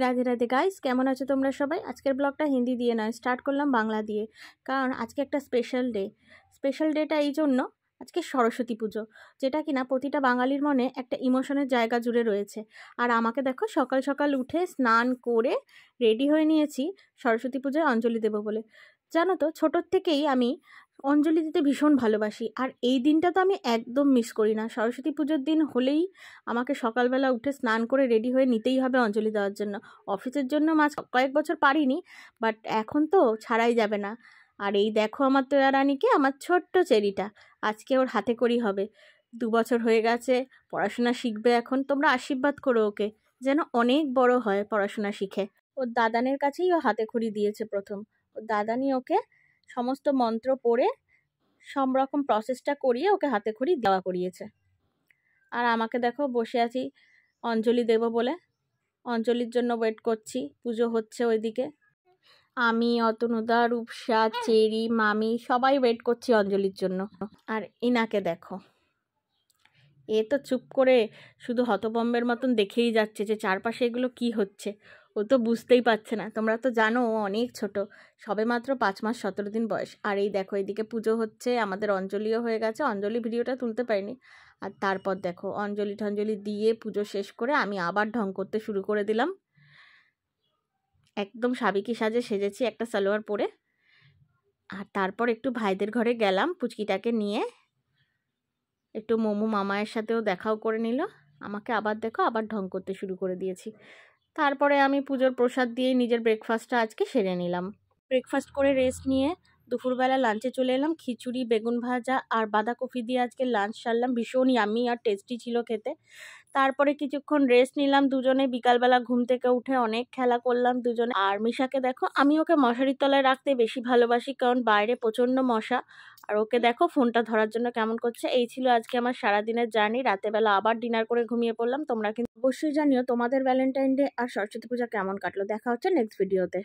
Radhe Radhe guys, কেমন আছো তোমরা সবাই? আজকের ব্লগটা হিন্দি দিয়ে নয়, স্টার্ট করলাম বাংলা দিয়ে। কারণ আজকে একটা স্পেশাল ডেটা এই জন্য, আজকে সরস্বতী পুজো, যেটা কিনা প্রতিটা বাঙালির মনে একটা ইমোশনের জায়গা জুড়ে রয়েছে। আর আমাকে দেখো সকাল সকাল উঠে স্নান করে রেডি হয়ে নিয়েছি সরস্বতী পুজোয় অঞ্জলি দেবো বলে। জানো তো, ছোটোর থেকেই আমি অঞ্জলি দিতে ভীষণ ভালোবাসি, আর এই দিনটা তো আমি একদম মিস করি না। সরস্বতী পুজোর দিন হলেই আমাকে সকালবেলা উঠে স্নান করে রেডি হয়ে নিতেই হবে অঞ্জলি দেওয়ার জন্য। অফিসের জন্য কয়েক বছর পারিনি, বাট এখন তো ছাড়াই যাবে না। আর এই দেখো আমার তোয়া রানীকে, আমার ছোট্ট চেরিটা, আজকে ওর হাতে করি হবে। 2 বছর হয়ে গেছে, পড়াশোনা শিখবে এখন। তোমরা আশীর্বাদ করো ওকে, যেন অনেক বড় হয় পড়াশোনা শিখে। ওর দাদানের কাছেই ও হাতে খড়ি দিয়েছে প্রথম। ওর দাদানি ওকে সমস্ত মন্ত্র পড়ে সব রকম প্রসেসটা করিয়ে ওকে হাতে খড়ি দেওয়া করিয়েছে। আর আমাকে দেখো বসে আছি অঞ্জলি দেব বলে, অঞ্জলির জন্য ওয়েট করছি। পুজো হচ্ছে ওইদিকে, আমি, অতনুদা, রূপসা, চেরি, মামি সবাই ওয়েট করছি অঞ্জলির জন্য। আর ইনাকে দেখো, এ তো চুপ করে শুধু হতভম্বের মতন দেখেই যাচ্ছে যে চারপাশে এগুলো কি হচ্ছে। ও তো বুঝতেই পারছে না। তোমরা তো জানো ও অনেক ছোট, সবে মাত্র 5 মাস 17 দিন বয়স। আর এই দেখো এদিকে পুজো হচ্ছে, আমাদের অঞ্জলিও হয়ে গেছে। অঞ্জলি ভিডিওটা তুলতে পারিনি। আর তারপর দেখো অঞ্জলি দিয়ে পুজো শেষ করে আমি আবার ঢং করতে শুরু করে দিলাম। একদম সাবেকি সাজে সেজেছি, একটা সালোয়ার পরে। আর তারপর একটু ভাইদের ঘরে গেলাম পুচকিটাকে নিয়ে, একটু মোমো মামায়ের সাথেও দেখাও করে নিল। আমাকে আবার দেখো আবার ঢং করতে শুরু করে দিয়েছি। তারপরে আমি পুজোর প্রসাদ দিয়ে নিজের ব্রেকফাস্টটা আজকে সেরে নিলাম। ব্রেকফাস্ট করে রেস্ট নিয়ে দুপুরবেলা লাঞ্চে চলে এলাম। খিচুড়ি, বেগুন ভাজা আর বাঁধাকপি দিয়ে আজকে লাঞ্চ সারলাম। ভীষণ ইয়াম্মি আর টেস্টি ছিল খেতে। তারপরে কিছুক্ষণ রেস্ট নিলাম দুজনে। বিকালবেলা ঘুম থেকে উঠে অনেক খেলা করলাম দুজনে। আর মিশাকে দেখো, আমি ওকে মশারির তলায় রাখতে বেশি ভালোবাসি, কারণ বাইরে প্রচণ্ড মশা। আর ওকে দেখো ফোনটা ধরার জন্য কেমন করছে। এই ছিল আজকে আমার সারাদিনের জার্নি। রাতেবেলা আবার ডিনার করে ঘুমিয়ে পড়লাম। তোমরা কিন্তু অবশ্যই জানিও তোমাদের ভ্যালেন্টাইন ডে আর সরস্বতী পূজা কেমন কাটলো। দেখা হচ্ছে নেক্সট ভিডিওতে।